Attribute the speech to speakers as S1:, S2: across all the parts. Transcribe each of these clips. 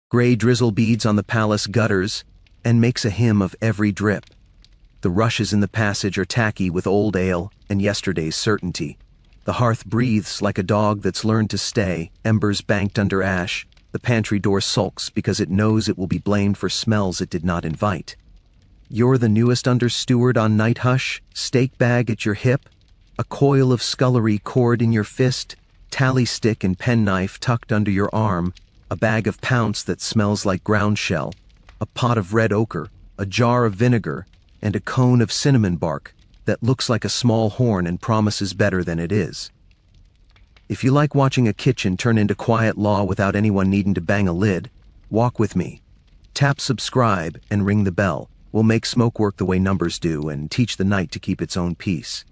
S1: Gray drizzle beads on the palace gutters, and makes a hymn of every drip. The rushes in the passage are tacky with old ale and yesterday's certainty. The hearth breathes like a dog that's learned to stay, embers banked under ash. The pantry door sulks because it knows it will be blamed for smells it did not invite. You're the newest under-steward on night hush, steak bag at your hip, a coil of scullery cord in your fist, tally stick and penknife tucked under your arm, a bag of pounce that smells like ground shell, a pot of red ochre, a jar of vinegar, and a cone of cinnamon bark that looks like a small horn and promises better than it is. If you like watching a kitchen turn into quiet law without anyone needing to bang a lid, walk with me. Tap subscribe and ring the bell. We'll make smoke work the way numbers do and teach the night to keep its own peace.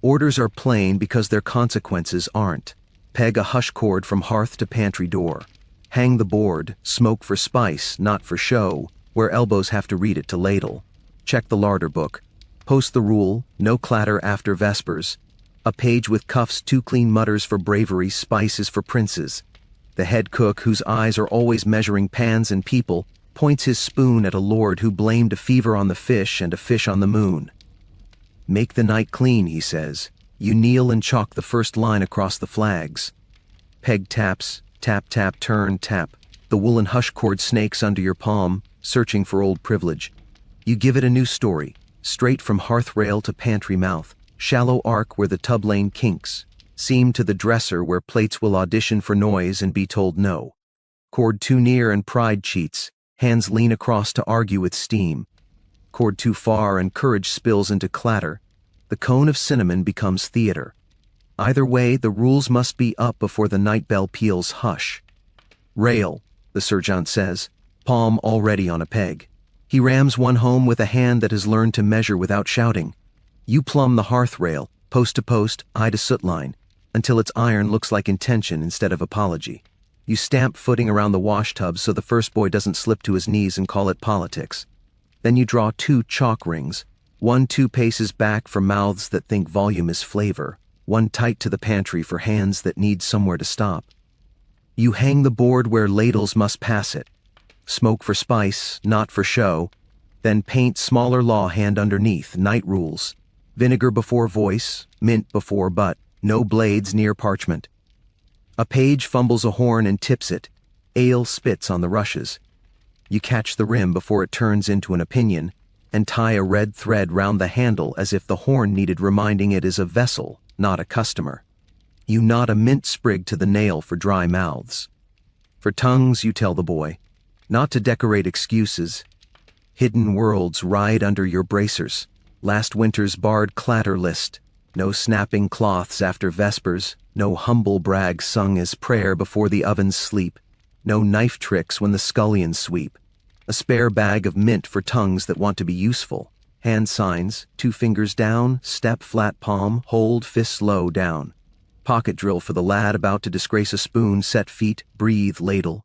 S1: Orders are plain because their consequences aren't. Peg a hush cord from hearth to pantry door. Hang the board, smoke for spice, not for show, where elbows have to read it to ladle. Check the larder book. Post the rule, no clatter after vespers. A page with cuffs, 2 clean mutters for bravery, spices for princes. The head cook, whose eyes are always measuring pans and people, points his spoon at a lord who blamed a fever on the fish and a fish on the moon. Make the night clean, he says. You kneel and chalk the first line across the flags. Peg taps, tap tap turn tap. The woolen hush cord snakes under your palm, searching for old privilege. You give it a new story, straight from hearth rail to pantry mouth, shallow arc where the tub lane kinks, seam to the dresser where plates will audition for noise and be told no. Cord too near and pride cheats, hands lean across to argue with steam. Cord too far and courage spills into clatter. The cone of cinnamon becomes theater. Either way, the rules must be up before the night bell peals hush. Rail, the sergeant says, palm already on a peg. He rams one home with a hand that has learned to measure without shouting. You plumb the hearth rail, post to post, eye to soot line, until its iron looks like intention instead of apology. You stamp footing around the wash tub so the first boy doesn't slip to his knees and call it politics. Then you draw 2 chalk rings, one 2 paces back for mouths that think volume is flavor, one tight to the pantry for hands that need somewhere to stop. You hang the board where ladles must pass it. Smoke for spice, not for show. Then paint smaller law hand underneath, night rules. Vinegar before voice, mint before butt, no blades near parchment. A page fumbles a horn and tips it. Ale spits on the rushes. You catch the rim before it turns into an opinion, and tie a red thread round the handle as if the horn needed reminding it is a vessel, not a customer. You knot a mint sprig to the nail for dry mouths. For tongues, you tell the boy, not to decorate excuses. Hidden worlds ride under your bracers. Last winter's barred clatter list. No snapping cloths after vespers. No humble brag sung as prayer before the ovens sleep. No knife tricks when the scullions sweep. A spare bag of mint for tongues that want to be useful. Hand signs, 2 fingers down, step flat palm, hold fists low down. Pocket drill for the lad about to disgrace a spoon, set feet, breathe ladle.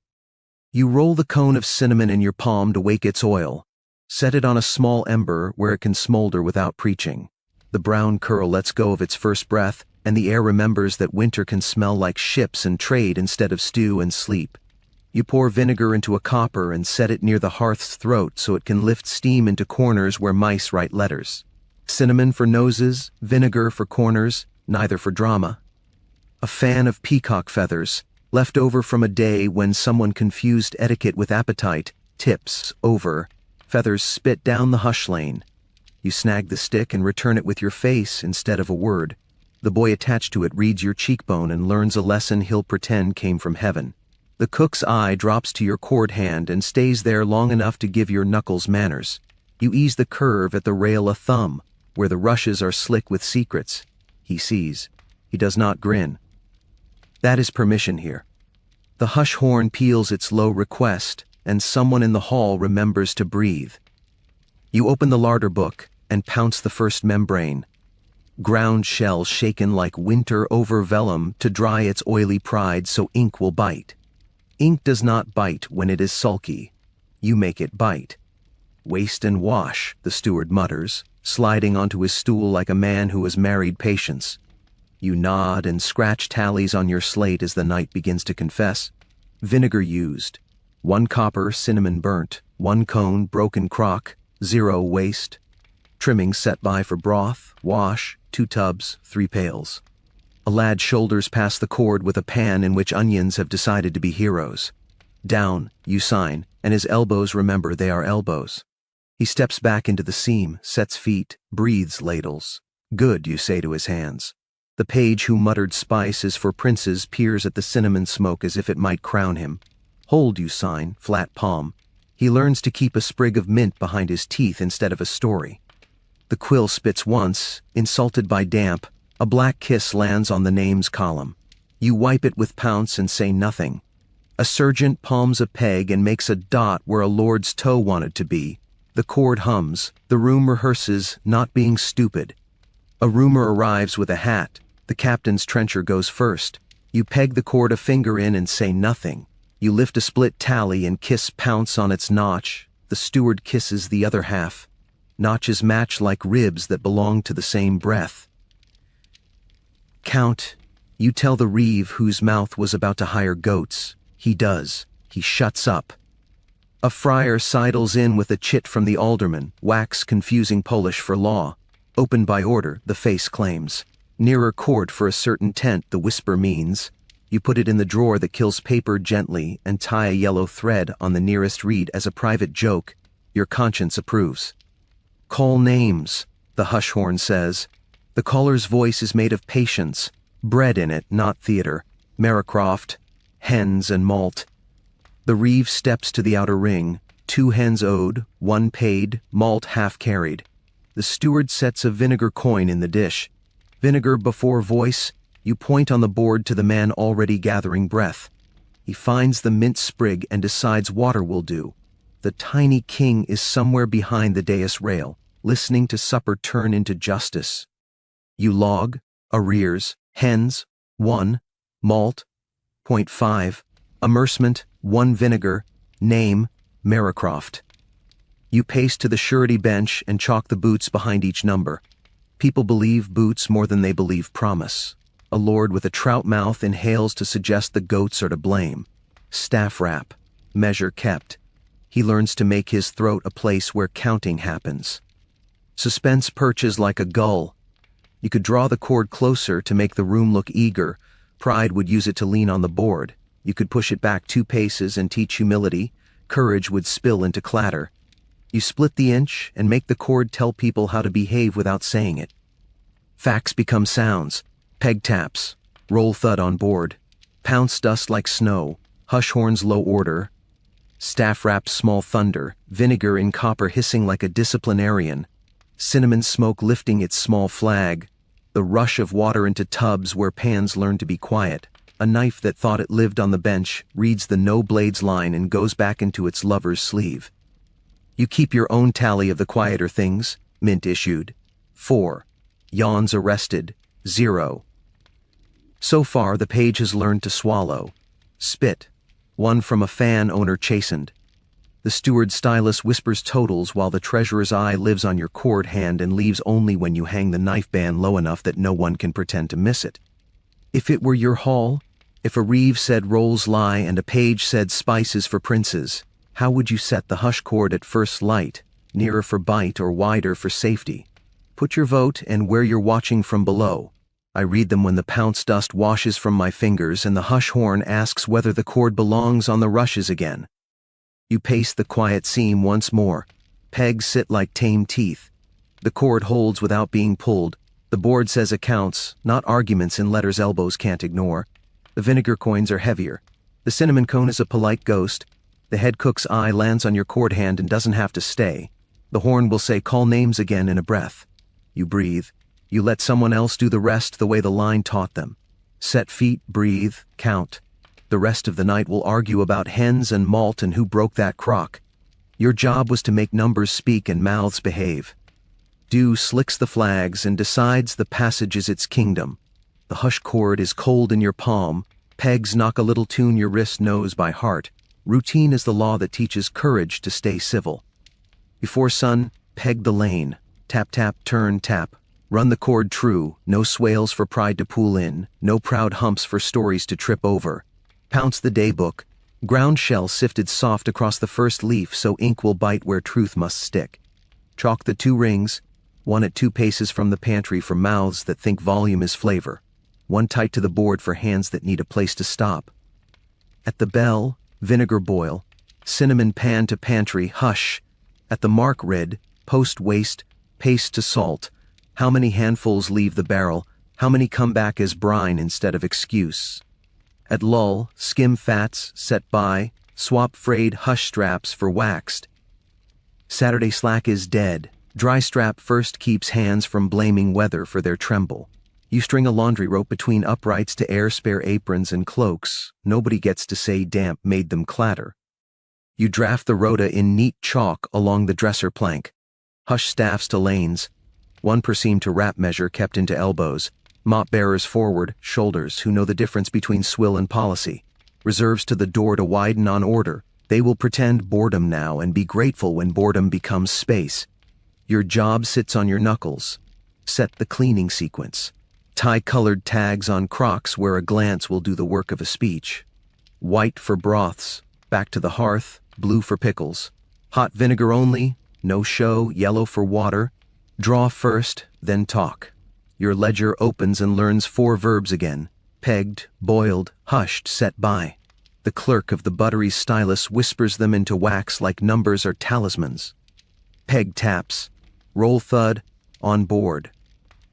S1: You roll the cone of cinnamon in your palm to wake its oil. Set it on a small ember where it can smolder without preaching. The brown curl lets go of its first breath, and the air remembers that winter can smell like ships and trade instead of stew and sleep. You pour vinegar into a copper and set it near the hearth's throat so it can lift steam into corners where mice write letters. Cinnamon for noses, vinegar for corners, neither for drama. A fan of peacock feathers, left over from a day when someone confused etiquette with appetite, tips over. Feathers spit down the hush lane. You snag the stick and return it with your face instead of a word. The boy attached to it reads your cheekbone and learns a lesson he'll pretend came from heaven. The cook's eye drops to your cord hand and stays there long enough to give your knuckles manners. You ease the curve at the rail a thumb, where the rushes are slick with secrets. He sees. He does not grin. That is permission here. The hush horn peals its low request, and someone in the hall remembers to breathe. You open the larder book and pounce the first membrane. Ground shell shaken like winter over vellum to dry its oily pride so ink will bite. Ink does not bite when it is sulky. You make it bite. Waste and wash, the steward mutters, sliding onto his stool like a man who has married patience. You nod and scratch tallies on your slate as the night begins to confess. Vinegar used. 1 copper, cinnamon burnt, 1 cone, broken crock, 0 waste. Trimmings set by for broth, wash, 2 tubs, 3 pails. A lad shoulders past the cord with a pan in which onions have decided to be heroes. Down, you sign, and his elbows remember they are elbows. He steps back into the seam, sets feet, breathes ladles. Good, you say to his hands. The page who muttered spice is for princes peers at the cinnamon smoke as if it might crown him. Hold, you sign, flat palm. He learns to keep a sprig of mint behind his teeth instead of a story. The quill spits once, insulted by damp. A black kiss lands on the names column. You wipe it with pounce and say nothing. A sergeant palms a peg and makes a dot where a lord's toe wanted to be. The cord hums. The room rehearses, not being stupid. A roomer arrives with a hat. The captain's trencher goes first. You peg the cord a finger in and say nothing. You lift a split tally and kiss pounce on its notch. The steward kisses the other half. Notches match like ribs that belong to the same breath. Count. You tell the reeve whose mouth was about to hire goats. He does. He shuts up. A friar sidles in with a chit from the alderman, wax confusing Polish for law. Open by order, the face claims. Nearer court for a certain tent, the whisper means. You put it in the drawer that kills paper gently and tie a yellow thread on the nearest reed as a private joke. Your conscience approves. Call names, the hush horn says. The caller's voice is made of patience, bread in it, not theater. Maricroft, hens and malt. The reeve steps to the outer ring, 2 hens owed, 1 paid, malt half carried. The steward sets a vinegar coin in the dish. Vinegar before voice, you point on the board to the man already gathering breath. He finds the mint sprig and decides water will do. The tiny king is somewhere behind the dais rail, listening to supper turn into justice. You log, arrears, hens, 1, malt, 0.5, amercement, 1 vinegar, name, Maricroft. You pace to the surety bench and chalk the boots behind each number. People believe boots more than they believe promise. A lord with a trout mouth inhales to suggest the goats are to blame. Staff rap, measure kept. He learns to make his throat a place where counting happens. Suspense perches like a gull. You could draw the cord closer to make the room look eager. Pride would use it to lean on the board. You could push it back 2 paces and teach humility. Courage would spill into clatter. You split the inch and make the cord tell people how to behave without saying it. Facts become sounds. Peg taps. Roll thud on board. Pounce dust like snow. Hush horns low order. Staff raps small thunder. Vinegar in copper hissing like a disciplinarian. Cinnamon smoke lifting its small flag. The rush of water into tubs where pans learn to be quiet. A knife that thought it lived on the bench reads the no blades line and goes back into its lover's sleeve. You keep your own tally of the quieter things. Mint issued. 4. Yawns arrested. 0. So far, the page has learned to swallow. Spit. 1 from a fan owner chastened. The steward's stylus whispers totals while the treasurer's eye lives on your cord hand and leaves only when you hang the knife band low enough that no one can pretend to miss it. If it were your hall, if a reeve said rolls lie and a page said spices for princes, how would you set the hush cord at first light, nearer for bite or wider for safety? Put your vote and where you're watching from below. I read them when the pounce dust washes from my fingers and the hush horn asks whether the cord belongs on the rushes again. You pace the quiet seam once more. Pegs sit like tame teeth. The cord holds without being pulled. The board says accounts, not arguments in letters elbows can't ignore. The vinegar coins are heavier. The cinnamon cone is a polite ghost. The head cook's eye lands on your cord hand and doesn't have to stay. The horn will say call names again in a breath. You breathe. You let someone else do the rest the way the line taught them. Set feet, breathe, count. The rest of the night will argue about hens and malt and who broke that crock. Your job was to make numbers speak and mouths behave. Dew slicks the flags and decides the passage is its kingdom. The hush cord is cold in your palm. Pegs knock a little tune your wrist knows by heart. Routine is the law that teaches courage to stay civil. Before sun, peg the lane. Tap tap, turn, tap. Run the cord true. No swales for pride to pull in. No proud humps for stories to trip over. Pounce the daybook. Ground shell sifted soft across the first leaf so ink will bite where truth must stick. Chalk the 2 rings, one at 2 paces from the pantry for mouths that think volume is flavor, one tight to the board for hands that need a place to stop. At the bell, vinegar boil, cinnamon pan to pantry, hush. At the mark rid, post waste, paste to salt. How many handfuls leave the barrel, how many come back as brine instead of excuse? At lull, skim fats, set by, swap frayed hush straps for waxed. Saturday slack is dead. Dry strap first keeps hands from blaming weather for their tremble. You string a laundry rope between uprights to air spare aprons and cloaks. Nobody gets to say damp made them clatter. You draft the rota in neat chalk along the dresser plank. Hush staffs to lanes. 1 per seam to wrap measure kept into elbows. Mop bearers forward, shoulders, who know the difference between swill and policy. Reserves to the door to widen on order. They will pretend boredom now and be grateful when boredom becomes space. Your job sits on your knuckles. Set the cleaning sequence. Tie colored tags on Crocs where a glance will do the work of a speech. White for broths, back to the hearth, blue for pickles. Hot vinegar only, no show, yellow for water. Draw first, then talk. Your ledger opens and learns 4 verbs again. Pegged, boiled, hushed, set by. The clerk of the buttery stylus whispers them into wax like numbers or talismans. Peg taps. Roll thud, on board.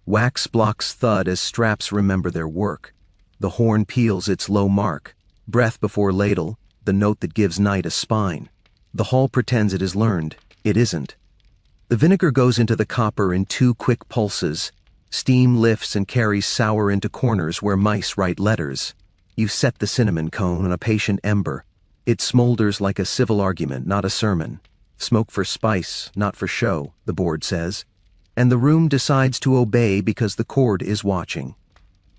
S1: Wax blocks thud as straps remember their work. The horn peels its low mark. Breath before ladle, the note that gives night a spine. The hall pretends it is learned. It isn't. The vinegar goes into the copper in 2 quick pulses. Steam lifts and carries sour into corners where mice write letters. You set the cinnamon cone on a patient ember. It smolders like a civil argument, not a sermon. Smoke for spice, not for show, the board says. And the room decides to obey because the cord is watching.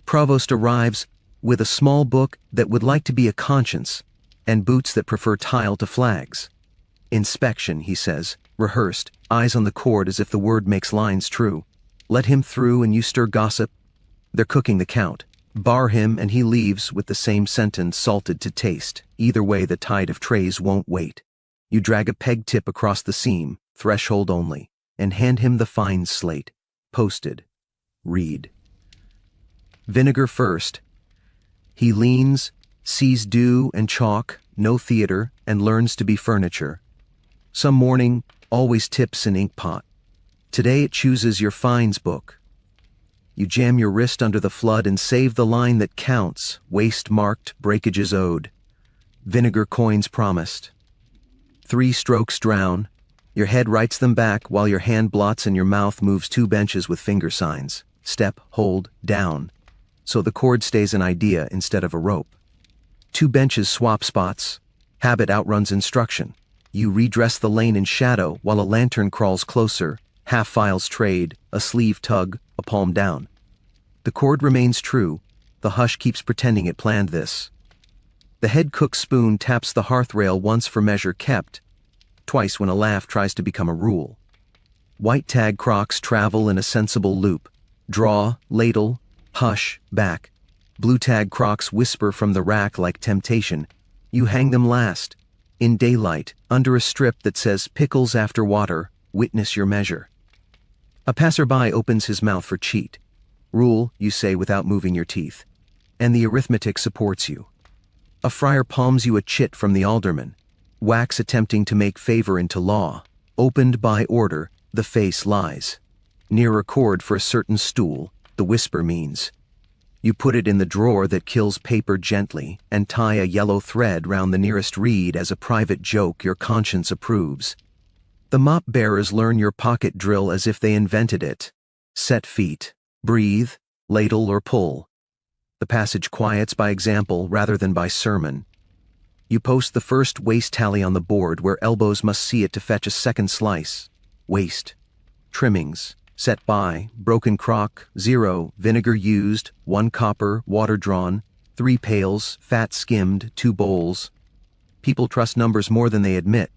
S1: Provost arrives with a small book that would like to be a conscience, and boots that prefer tile to flags. Inspection, he says, rehearsed, eyes on the cord as if the word makes lines true. Let him through and you stir gossip. They're cooking the count. Bar him and he leaves with the same sentence salted to taste. Either way the tide of trays won't wait. You drag a peg tip across the seam, threshold only, and hand him the fine slate. Posted. Read. Vinegar first. He leans, sees dew and chalk, no theater, and learns to be furniture. Some morning, always tips an ink pot. Today it chooses your fines book. You jam your wrist under the flood and save the line that counts, waste marked, breakages owed. Vinegar coins promised. 3 strokes drown. Your head writes them back while your hand blots and your mouth moves 2 benches with finger signs. Step, hold, down. So the cord stays an idea instead of a rope. 2 benches swap spots. Habit outruns instruction. You redress the lane in shadow while a lantern crawls closer. Half files trade, a sleeve tug, a palm down. The cord remains true. The hush keeps pretending it planned this. The head cook's spoon taps the hearth rail once for measure kept, twice when a laugh tries to become a rule. White tag Crocs travel in a sensible loop. Draw, ladle, hush, back. Blue tag Crocs whisper from the rack like temptation. You hang them last. In daylight, under a strip that says pickles after water, witness your measure. A passerby opens his mouth for cheat. Rule, you say without moving your teeth. And the arithmetic supports you. A friar palms you a chit from the alderman. Wax attempting to make favor into law. Opened by order, the face lies. Near a cord for a certain stool, the whisper means. You put it in the drawer that kills paper gently and tie a yellow thread round the nearest reed as a private joke your conscience approves. The mop bearers learn your pocket drill as if they invented it. Set feet. Breathe, ladle or pull. The passage quiets by example rather than by sermon. You post the first waste tally on the board where elbows must see it to fetch a second slice. Waste. Trimmings. Set by, broken crock, 0, vinegar used, 1 copper, water drawn, 3 pails, fat skimmed, 2 bowls. People trust numbers more than they admit.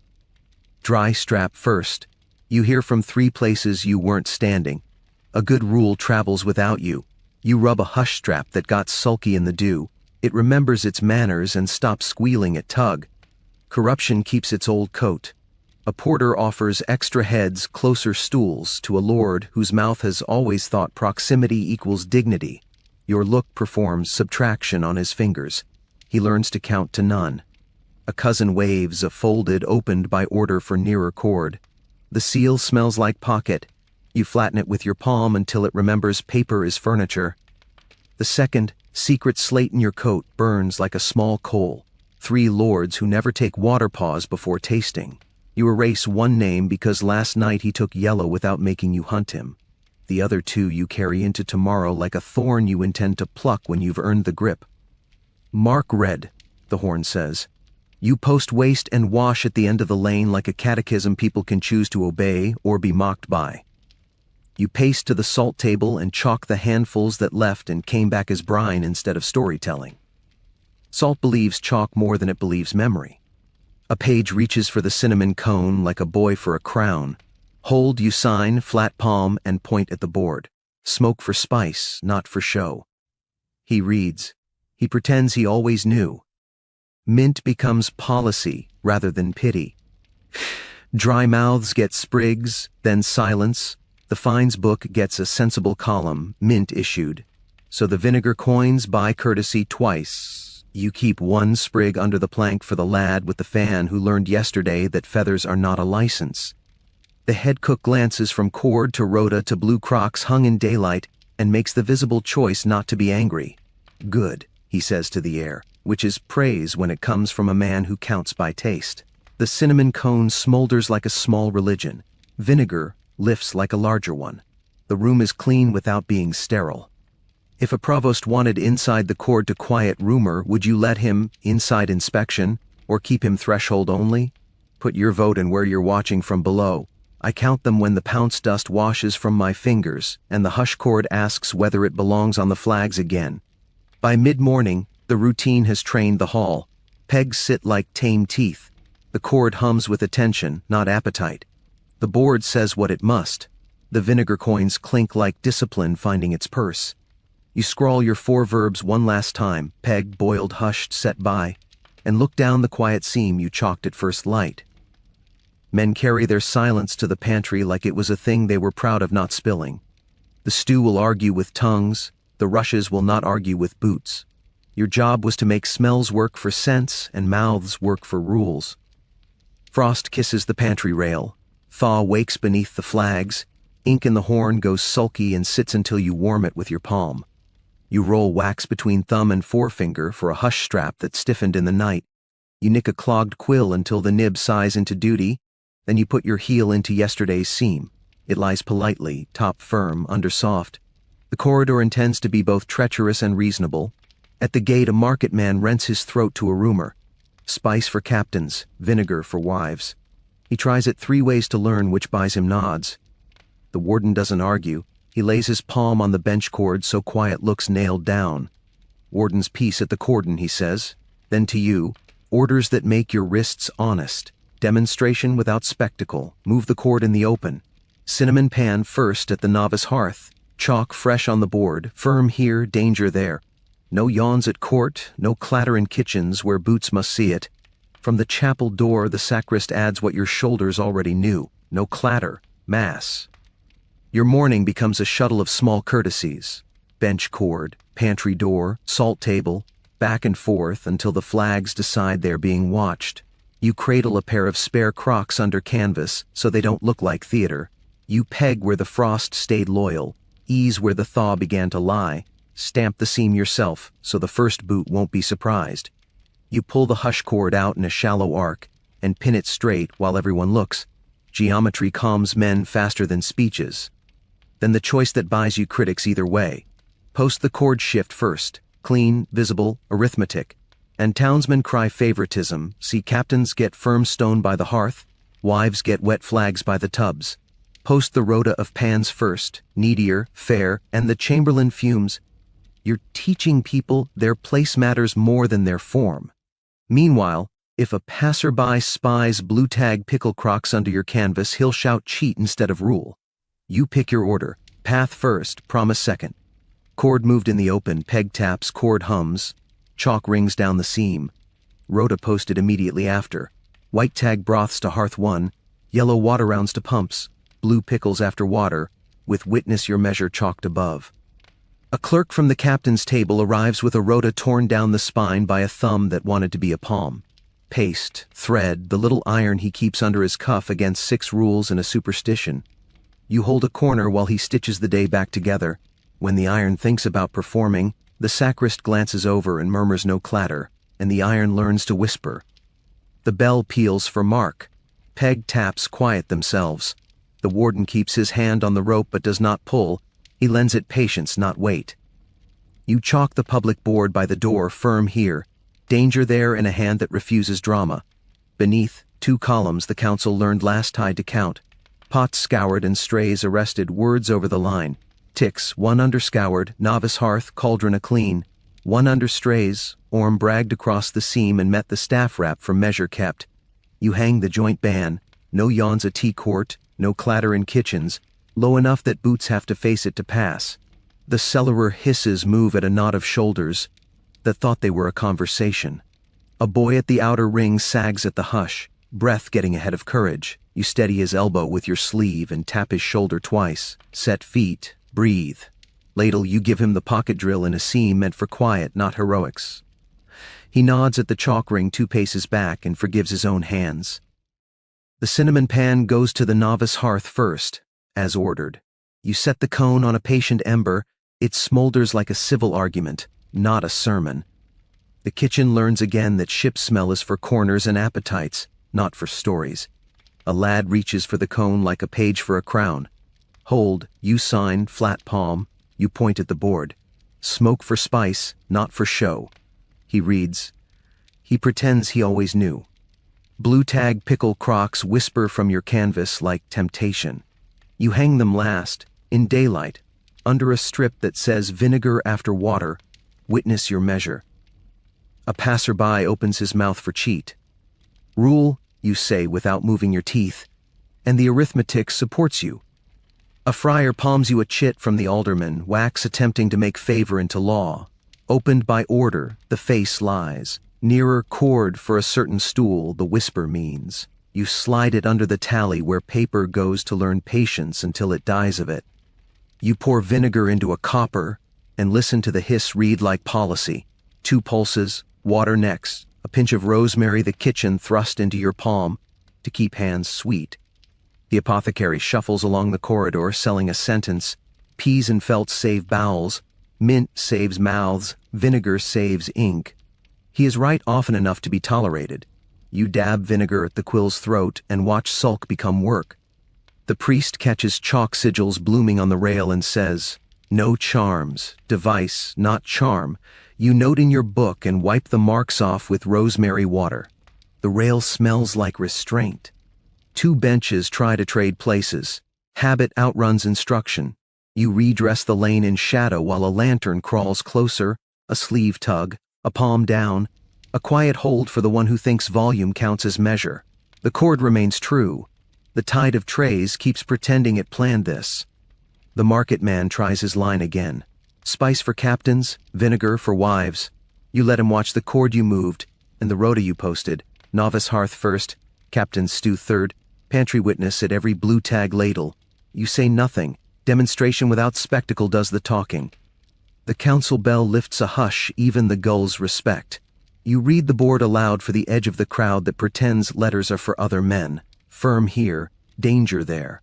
S1: Dry strap first. You hear from 3 places you weren't standing. A good rule travels without you. You rub a hush strap that got sulky in the dew. It remembers its manners and stops squealing at tug. Corruption keeps its old coat. A porter offers extra heads, closer stools to a lord whose mouth has always thought proximity equals dignity. Your look performs subtraction on his fingers. He learns to count to none. A cousin waves a folded, opened by order for nearer cord. The seal smells like pocket. You flatten it with your palm until it remembers paper is furniture. The second, secret slate in your coat burns like a small coal. 3 lords who never take water pause before tasting. You erase one name because last night he took yellow without making you hunt him. The other 2 you carry into tomorrow like a thorn you intend to pluck when you've earned the grip. Mark red, the horn says. You post waste and wash at the end of the lane like a catechism people can choose to obey or be mocked by. You pace to the salt table and chalk the handfuls that left and came back as brine instead of storytelling. Salt believes chalk more than it believes memory. A page reaches for the cinnamon cone like a boy for a crown. Hold, you sign, flat palm, and point at the board. Smoke for spice, not for show. He reads. He pretends he always knew. Mint becomes policy rather than pity. Dry mouths get sprigs, then silence. The fines book gets a sensible column, mint issued. So the vinegar coins buy courtesy twice. You keep 1 sprig under the plank for the lad with the fan who learned yesterday that feathers are not a license. The head cook glances from cord to rota to blue crocks hung in daylight and makes the visible choice not to be angry. Good, he says to the air, which is praise when it comes from a man who counts by taste. The cinnamon cone smolders like a small religion. Vinegar lifts like a larger one. The room is clean without being sterile. If a provost wanted inside the cord to quiet rumor, would you let him inside inspection, or keep him threshold only? Put your vote in where you're watching from below. I count them when the pounce dust washes from my fingers, and the hush cord asks whether it belongs on the flags again. By mid-morning, the routine has trained the hall. Pegs sit like tame teeth. The cord hums with attention, not appetite. The board says what it must. The vinegar coins clink like discipline finding its purse. You scrawl your 4 verbs one last time, pegged, boiled, hushed, set by, and look down the quiet seam you chalked at first light. Men carry their silence to the pantry like it was a thing they were proud of not spilling. The stew will argue with tongues, the rushes will not argue with boots. Your job was to make smells work for scents and mouths work for rules. Frost kisses the pantry rail. Thaw wakes beneath the flags. Ink in the horn goes sulky and sits until you warm it with your palm. You roll wax between thumb and forefinger for a hush strap that stiffened in the night. You nick a clogged quill until the nib sighs into duty. Then you put your heel into yesterday's seam. It lies politely, top firm, under soft. The corridor intends to be both treacherous and reasonable. At the gate, a market man rents his throat to a rumor. Spice for captains, vinegar for wives. He tries it 3 ways to learn which buys him nods. The warden doesn't argue. He lays his palm on the bench cord so quiet looks nailed down. Warden's peace at the cordon, he says. Then to you, orders that make your wrists honest. Demonstration without spectacle. Move the cord in the open. Cinnamon pan first at the novice hearth. Chalk fresh on the board. Firm here, danger there. No yawns at court, no clatter in kitchens where boots must see it. From the chapel door the sacrist adds what your shoulders already knew. No clatter. Mass. Your morning becomes a shuttle of small courtesies. Bench cord, pantry door, salt table, back and forth until the flags decide they're being watched. You cradle a pair of spare Crocs under canvas so they don't look like theater. You peg where the frost stayed loyal, ease where the thaw began to lie, stamp the seam yourself so the first boot won't be surprised. You pull the hush cord out in a shallow arc and pin it straight while everyone looks. Geometry calms men faster than speeches. Then the choice that buys you critics either way. Post the cord shift first, clean, visible, arithmetic. And townsmen cry favoritism, see captains get firm stone by the hearth, wives get wet flags by the tubs. Post the rota of pans first, needier, fair, and the chamberlain fumes. You're teaching people their place matters more than their form. Meanwhile, if a passerby spies blue tag pickle Crocs under your canvas, he'll shout cheat instead of rule. You pick your order, path first, promise second. Cord moved in the open, peg taps, cord hums. Chalk rings down the seam. Rhoda posted immediately after. White tag broths to hearth 1, yellow water rounds to pumps, blue pickles after water, with witness your measure chalked above. A clerk from the captain's table arrives with a rhoda torn down the spine by a thumb that wanted to be a palm. Paste, thread, the little iron he keeps under his cuff against 6 rules and a superstition. You hold a corner while he stitches the day back together. When the iron thinks about performing, the sacrist glances over and murmurs no clatter, and the iron learns to whisper. The bell peals for Mark. Peg taps quiet themselves. The warden keeps his hand on the rope but does not pull. He lends it patience, not weight. You chalk the public board by the door, firm here. Danger there, in a hand that refuses drama. Beneath, 2 columns the council learned last tide to count. Pots scoured and strays arrested, words over the line. Ticks, 1 under scoured, novice hearth, cauldron a clean. 1 under strays, Orm bragged across the seam and met the staff rap for measure kept. You hang the joint ban, no yawns a tea court, no clatter in kitchens, low enough that boots have to face it to pass. The cellarer hisses move at a nod of shoulders that thought they were a conversation. A boy at the outer ring sags at the hush, breath getting ahead of courage. You steady his elbow with your sleeve and tap his shoulder twice. Set feet, breathe. Ladle, you give him the pocket drill in a seam meant for quiet, not heroics. He nods at the chalk ring 2 paces back and forgives his own hands. The cinnamon pan goes to the novice hearth first, as ordered. You set the cone on a patient ember. It smolders like a civil argument, not a sermon. The kitchen learns again that ship smell is for corners and appetites, not for stories. A lad reaches for the cone like a page for a crown. Hold, you sign, flat palm. You point at the board. Smoke for spice, not for show. He reads. He pretends he always knew. Blue tag pickle crocks whisper from your canvas like temptation. You hang them last, in daylight, under a strip that says vinegar after water, witness your measure. A passerby opens his mouth for cheat. Rule, you say without moving your teeth, and the arithmetic supports you. A friar palms you a chit from the alderman, wax attempting to make favor into law. Opened by order, the face lies. Nearer cord for a certain stool, the whisper means. You slide it under the tally where paper goes to learn patience until it dies of it. You pour vinegar into a copper and listen to the hiss read like policy. 2 pulses, water next, a pinch of rosemary the kitchen thrust into your palm to keep hands sweet. The apothecary shuffles along the corridor selling a sentence. Peas and felt save bowels, mint saves mouths, vinegar saves ink. He is right often enough to be tolerated. You dab vinegar at the quill's throat and watch sulk become work. The priest catches chalk sigils blooming on the rail and says, no charms, device, not charm. You note in your book and wipe the marks off with rosemary water. The rail smells like restraint. 2 benches try to trade places. Habit outruns instruction. You redress the lane in shadow while a lantern crawls closer, a sleeve tug, a palm down, a quiet hold for the one who thinks volume counts as measure. The chord remains true. The tide of trays keeps pretending it planned this. The market man tries his line again. Spice for captains, vinegar for wives. You let him watch the chord you moved, and the rota you posted. Novice hearth first, captain's stew third, pantry witness at every blue tag ladle. You say nothing. Demonstration without spectacle does the talking. The council bell lifts a hush, even the gulls respect. You read the board aloud for the edge of the crowd that pretends letters are for other men. Firm here, danger there.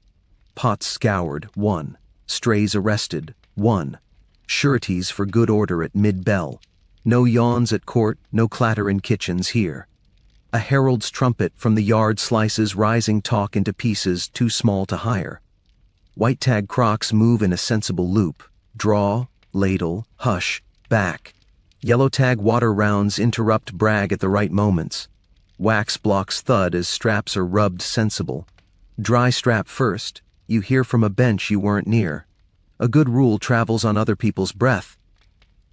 S1: Pots scoured, 1. Strays arrested, 1. Sureties for good order at mid-bell. No yawns at court, no clatter in kitchens here. A herald's trumpet from the yard slices rising talk into pieces too small to hire. White tag crocks move in a sensible loop. Draw, ladle, hush, back. Yellow tag water rounds interrupt brag at the right moments. Wax blocks thud as straps are rubbed sensible. Dry strap first. You hear from a bench you weren't near. A good rule travels on other people's breath.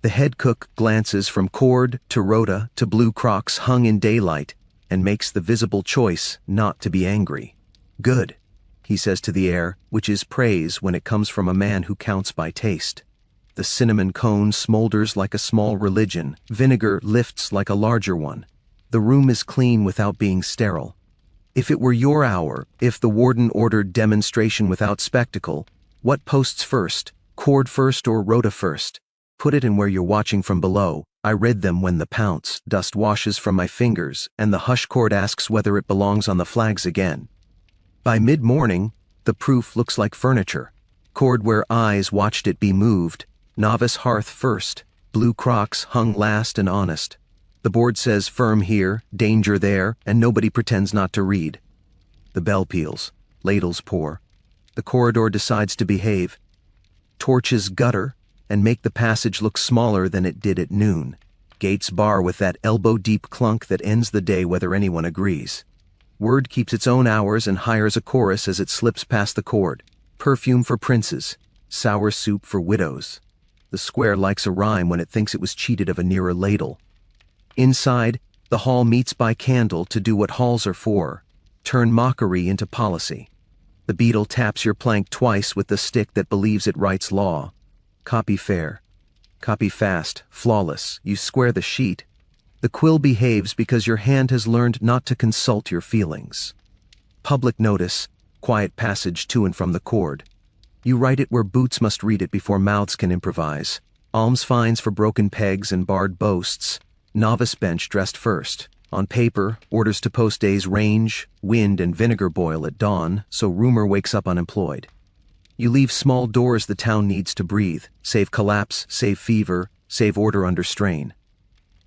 S1: The head cook glances from cord to rota to blue crocks hung in daylight and makes the visible choice not to be angry. Good, he says to the air, which is praise when it comes from a man who counts by taste. The cinnamon cone smolders like a small religion. Vinegar lifts like a larger one. The room is clean without being sterile. If it were your hour, if the warden ordered demonstration without spectacle, what posts first, chord first or rota first? Put it in where you're watching from below. I read them when the pounce dust washes from my fingers and the hush chord asks whether it belongs on the flags again. By mid-morning, the proof looks like furniture. Chord where eyes watched it be moved. Novice hearth first. Blue Crocs hung last and honest. The board says firm here, danger there, and nobody pretends not to read. The bell peals. Ladles pour. The corridor decides to behave. Torches gutter and make the passage look smaller than it did at noon. Gates bar with that elbow-deep clunk that ends the day whether anyone agrees. Word keeps its own hours and hires a chorus as it slips past the chord. Perfume for princes. Sour soup for widows. The square likes a rhyme when it thinks it was cheated of a nearer ladle. Inside, the hall meets by candle to do what halls are for. Turn mockery into policy. The beetle taps your plank twice with the stick that believes it writes law. Copy fair. Copy fast, flawless. You square the sheet. The quill behaves because your hand has learned not to consult your feelings. Public notice, quiet passage to and from the chord. You write it where boots must read it before mouths can improvise. Alms fines for broken pegs and barred boasts. Novice bench dressed first. On paper, orders to post days range, wind, and vinegar boil at dawn, so rumor wakes up unemployed. You leave small doors the town needs to breathe, save collapse, save fever, save order under strain.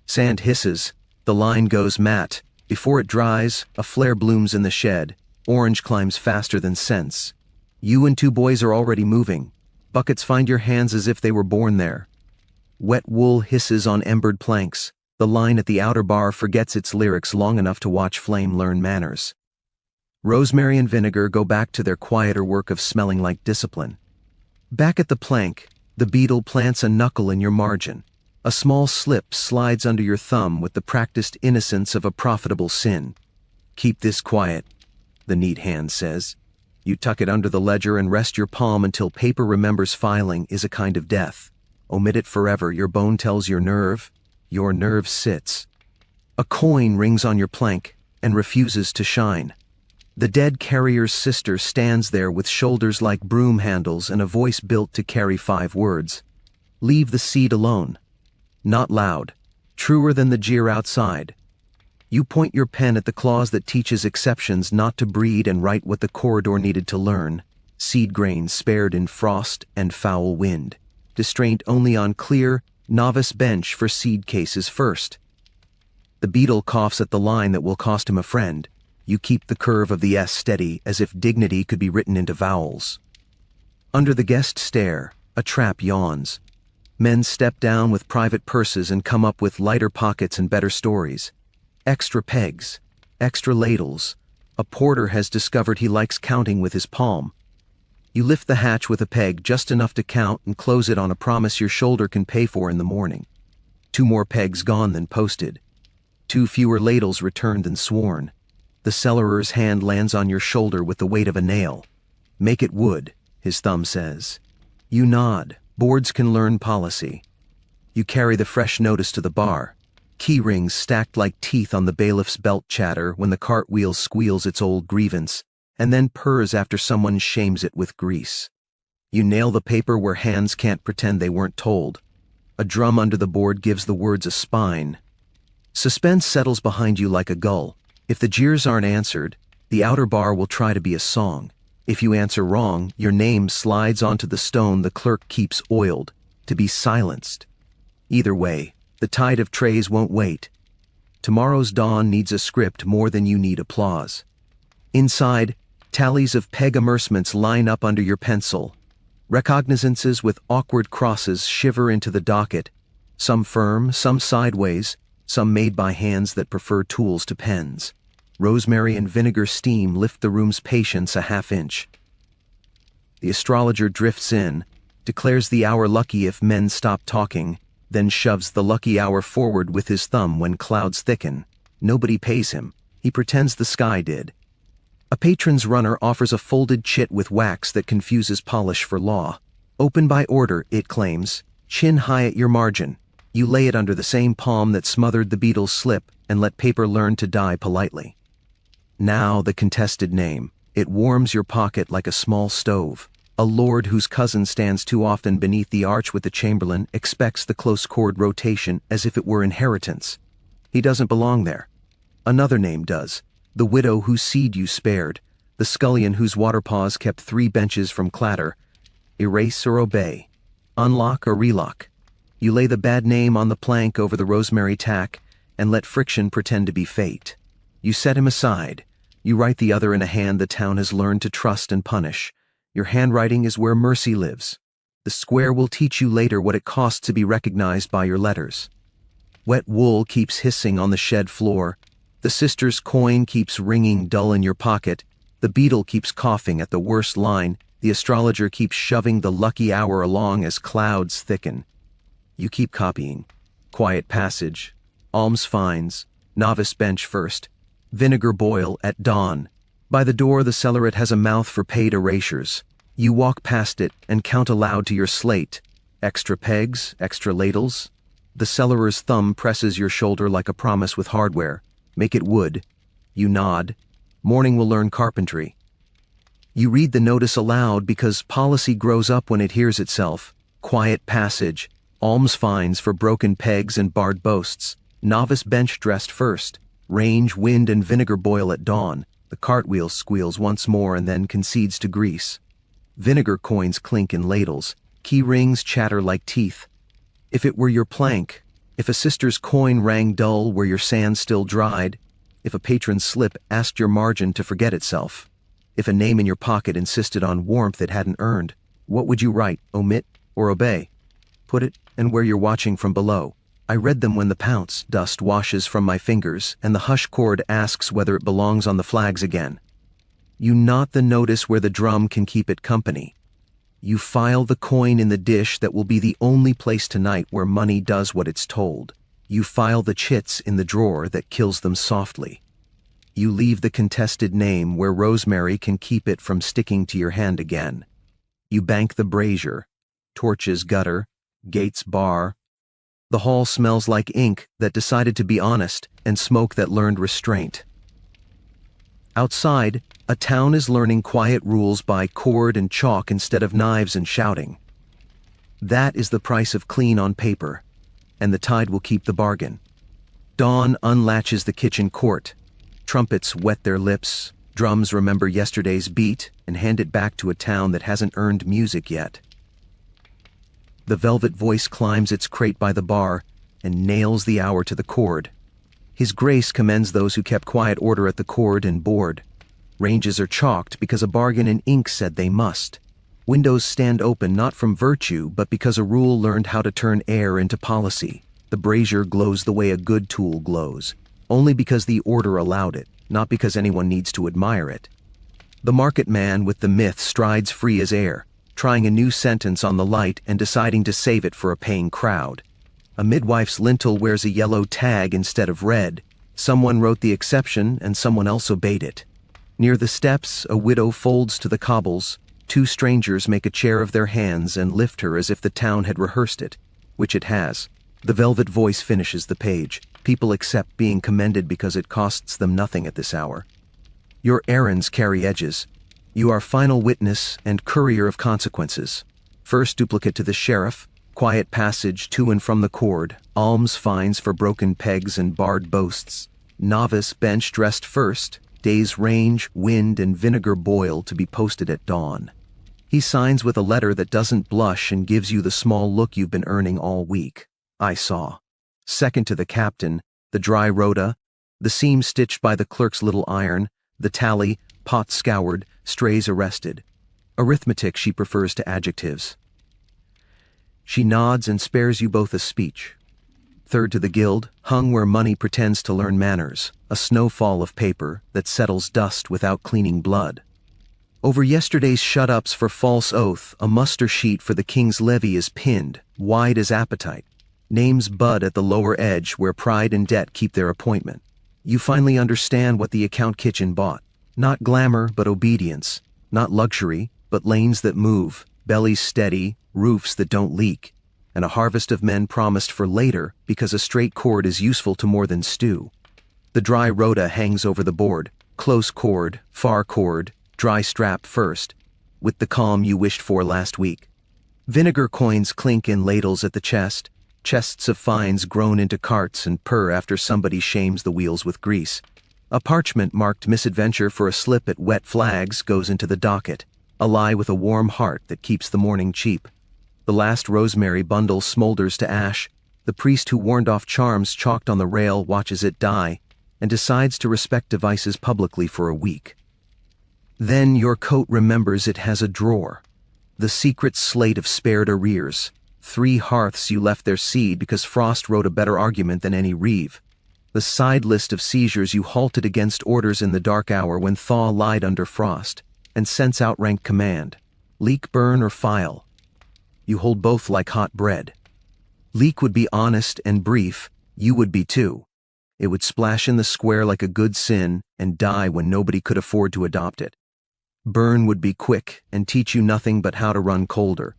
S1: Sand hisses, the line goes matte. Before it dries, a flare blooms in the shed. Orange climbs faster than sense. You and two boys are already moving. Buckets find your hands as if they were born there. Wet wool hisses on embered planks. The line at the outer bar forgets its lyrics long enough to watch flame learn manners. Rosemary and Vinegar go back to their quieter work of smelling like discipline. Back at the plank, the beetle plants a knuckle in your margin. A small slip slides under your thumb with the practiced innocence of a profitable sin. Keep this quiet, the neat hand says. You tuck it under the ledger and rest your palm until paper remembers filing is a kind of death. Omit it forever, your bone tells your nerve sits. A coin rings on your plank and refuses to shine. The dead carrier's sister stands there with shoulders like broom handles and a voice built to carry 5 words. Leave the seed alone. Not loud, truer than the jeer outside. You point your pen at the clause that teaches exceptions not to breed and write what the corridor needed to learn. Seed grains spared in frost and foul wind. Distraint only on clear, novice bench for seed cases first. The beetle coughs at the line that will cost him a friend. You keep the curve of the S steady as if dignity could be written into vowels. Under the guest stair, a trap yawns. Men step down with private purses and come up with lighter pockets and better stories. Extra pegs, extra ladles. A porter has discovered he likes counting with his palm. You lift the hatch with a peg just enough to count and close it on a promise your shoulder can pay for in the morning. 2 more pegs gone than posted. 2 fewer ladles returned than sworn. The cellarer's hand lands on your shoulder with the weight of a nail. Make it wood, his thumb says. You nod. Boards can learn policy. You carry the fresh notice to the bar. Key rings stacked like teeth on the bailiff's belt chatter when the cartwheel squeals its old grievance, and then purrs after someone shames it with grease. You nail the paper where hands can't pretend they weren't told. A drum under the board gives the words a spine. Suspense settles behind you like a gull. If the jeers aren't answered, the outer bar will try to be a song. If you answer wrong, your name slides onto the stone the clerk keeps oiled, to be silenced. Either way, the tide of trays won't wait. Tomorrow's dawn needs a script more than you need applause. Inside, tallies of peg immersements line up under your pencil. Recognizances with awkward crosses shiver into the docket, some firm, some sideways, some made by hands that prefer tools to pens. Rosemary and Vinegar steam lift the room's patience a half-inch. The astrologer drifts in, declares the hour lucky if men stop talking, then shoves the lucky hour forward with his thumb when clouds thicken. Nobody pays him. He pretends the sky did. A patron's runner offers a folded chit with wax that confuses polish for law. Open by order, it claims. chin high at your margin. You lay it under the same palm that smothered the beetle's slip and let paper learn to die politely. Now the contested name. It warms your pocket like a small stove. A lord whose cousin stands too often beneath the arch with the chamberlain expects the close chord rotation as if it were inheritance. He doesn't belong there. Another name does. The widow whose seed you spared. The scullion whose waterpaws kept 3 benches from clatter. Erase or obey. Unlock or relock. You lay the bad name on the plank over the rosemary tack and let friction pretend to be fate. You set him aside. You write the other in a hand the town has learned to trust and punish. Your handwriting is where mercy lives. The square will teach you later what it costs to be recognized by your letters. Wet wool keeps hissing on the shed floor. The sister's coin keeps ringing dull in your pocket. The beetle keeps coughing at the worst line. The astrologer keeps shoving the lucky hour along as clouds thicken. You keep copying. Quiet passage. Alms finds. Novice bench first. Vinegar boil at dawn. By the door the cellaret has a mouth for paid erasures. You walk past it and count aloud to your slate. Extra pegs, extra ladles. The cellarer's thumb presses your shoulder like a promise with hardware. Make it wood. You nod. Morning will learn carpentry. You read the notice aloud because policy grows up when it hears itself. Quiet passage. Alms finds for broken pegs and barred boasts. Novice bench dressed first. Range, wind, and vinegar boil at dawn. The cartwheel squeals once more and then concedes to grease. Vinegar coins clink in ladles. Key rings chatter like teeth. If it were your plank, if a sister's coin rang dull where your sand still dried, if a patron's slip asked your margin to forget itself, if a name in your pocket insisted on warmth it hadn't earned, what would you write, omit, or obey? Put it and where you're watching from below. I read them when the pounce dust washes from my fingers and the hush chord asks whether it belongs on the flags again. You knot the notice where the drum can keep it company. You file the coin in the dish that will be the only place tonight where money does what it's told. You file the chits in the drawer that kills them softly. You leave the contested name where rosemary can keep it from sticking to your hand again. You bank the brazier, torches gutter, gates bar. The hall smells like ink that decided to be honest and smoke that learned restraint. Outside, a town is learning quiet rules by cord and chalk instead of knives and shouting. That is the price of clean on paper, and the tide will keep the bargain. Dawn unlatches the kitchen court. Trumpets wet their lips, drums remember yesterday's beat and hand it back to a town that hasn't earned music yet. The velvet voice climbs its crate by the bar and nails the hour to the cord. His Grace commends those who kept quiet order at the cord and board. Ranges are chalked because a bargain in ink said they must. Windows stand open not from virtue, but because a rule learned how to turn air into policy. The brazier glows the way a good tool glows, only because the order allowed it, not because anyone needs to admire it. The market man with the myth strides free as air, trying a new sentence on the light and deciding to save it for a paying crowd. A midwife's lintel wears a yellow tag instead of red. Someone wrote the exception and someone else obeyed it. Near the steps, a widow folds to the cobbles. 2 strangers make a chair of their hands and lift her as if the town had rehearsed it, which it has. The velvet voice finishes the page. People accept being commended because it costs them nothing at this hour. Your errands carry edges. You are final witness and courier of consequences. First duplicate to the sheriff, quiet passage to and from the cord, alms fines for broken pegs and barred boasts. Novice bench dressed first, day's range, wind, and vinegar boil to be posted at dawn. He signs with a letter that doesn't blush and gives you the small look you've been earning all week. I saw. Second to the captain, the dry rhoda, the seam stitched by the clerk's little iron, the tally, pot scoured, strays arrested. Arithmetic she prefers to adjectives. She nods and spares you both a speech. Third to the guild, hung where money pretends to learn manners, a snowfall of paper that settles dust without cleaning blood. Over yesterday's shut-ups for false oath, a muster sheet for the king's levy is pinned, wide as appetite. Names bud at the lower edge where pride and debt keep their appointment. You finally understand what the account kitchen bought. Not glamour, but obedience. Not luxury, but lanes that move, bellies steady, roofs that don't leak. and a harvest of men promised for later because a straight cord is useful to more than stew. The dry rota hangs over the board, close cord, far cord, dry strap first, with the calm you wished for last week. Vinegar coins clink in ladles at the chest, chests of fines groan into carts and purr after somebody shames the wheels with grease. A parchment marked misadventure for a slip at wet flags goes into the docket, a lie with a warm heart that keeps the morning cheap. The last rosemary bundle smolders to ash. The priest who warned off charms chalked on the rail watches it die and decides to respect devices publicly for a week. Then your coat remembers it has a drawer. The secret slate of spared arrears. 3 hearths you left their seed because Frost wrote a better argument than any Reeve. The side list of seizures you halted against orders in the dark hour when Thaw lied under Frost, and sense outrank command. Leak, burn, or file. You hold both like hot bread. Leak would be honest and brief, you would be too. It would splash in the square like a good sin and die when nobody could afford to adopt it. Burn would be quick and teach you nothing but how to run colder.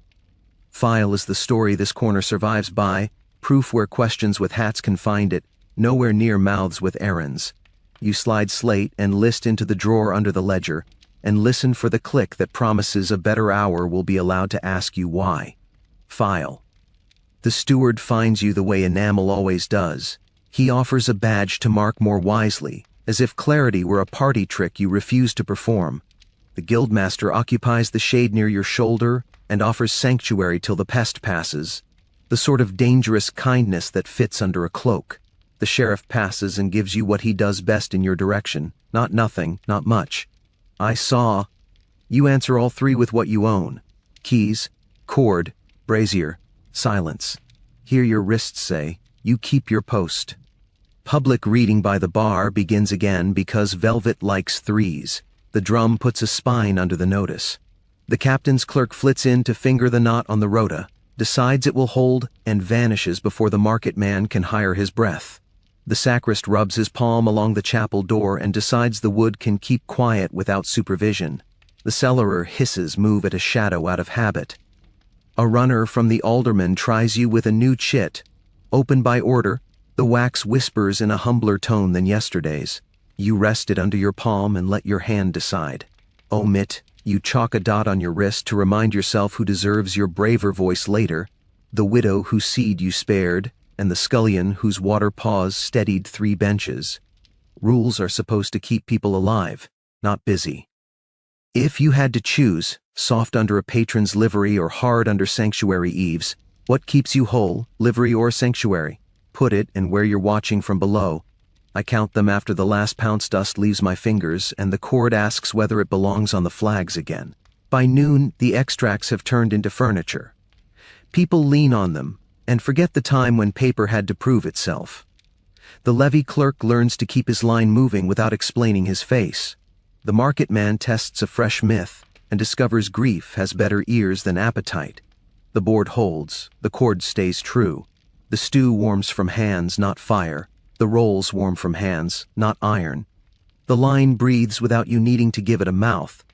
S1: File is the story this corner survives by, proof where questions with hats can find it, nowhere near mouths with errands. You slide slate and list into the drawer under the ledger, and listen for the click that promises a better hour will be allowed to ask you why. File. The steward finds you the way enamel always does. He offers a badge to mark more wisely, as if clarity were a party trick you refuse to perform. The guildmaster occupies the shade near your shoulder and offers sanctuary till the pest passes, the sort of dangerous kindness that fits under a cloak. The sheriff passes and gives you what he does best in your direction. Not nothing, not much. I saw. You answer all 3 with what you own. Keys, cord, brazier, silence. Hear your wrists say, you keep your post. Public reading by the bar begins again because velvet likes 3s. The drum puts a spine under the notice. The captain's clerk flits in to finger the knot on the rota, decides it will hold, and vanishes before the market man can hire his breath. The sacrist rubs his palm along the chapel door and decides the wood can keep quiet without supervision. The cellarer hisses move at a shadow out of habit. A runner from the alderman tries you with a new chit. Open by order, the wax whispers in a humbler tone than yesterday's. You rest it under your palm and let your hand decide. Omit, you chalk a dot on your wrist to remind yourself who deserves your braver voice later. The widow whose seed you spared, and the scullion whose water paws steadied 3 benches. Rules are supposed to keep people alive, not busy. If you had to choose, soft under a patron's livery or hard under sanctuary eaves, what keeps you whole, livery or sanctuary? Put it and where you're watching from below. I count them after the last pounce dust leaves my fingers and the cord asks whether it belongs on the flags again. By noon, the extracts have turned into furniture. People lean on them and forget the time when paper had to prove itself. The levy clerk learns to keep his line moving without explaining his face. The market man tests a fresh myth and discovers grief has better ears than appetite. The board holds, the cord stays true. The stew warms from hands, not fire. The rolls warm from hands, not iron. The line breathes without you needing to give it a mouth.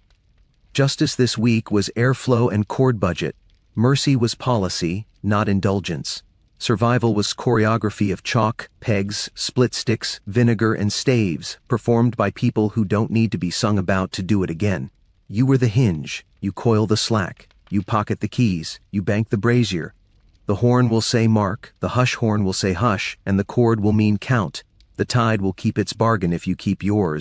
S1: Justice this week was airflow and cord budget. Mercy was policy, not indulgence. Survival was choreography of chalk, pegs, split sticks, vinegar, and staves, performed by people who don't need to be sung about to do it again. You were the hinge, you coil the slack, you pocket the keys, you bank the brazier. The horn will say mark, the hush horn will say hush, and the cord will mean count. The tide will keep its bargain if you keep yours.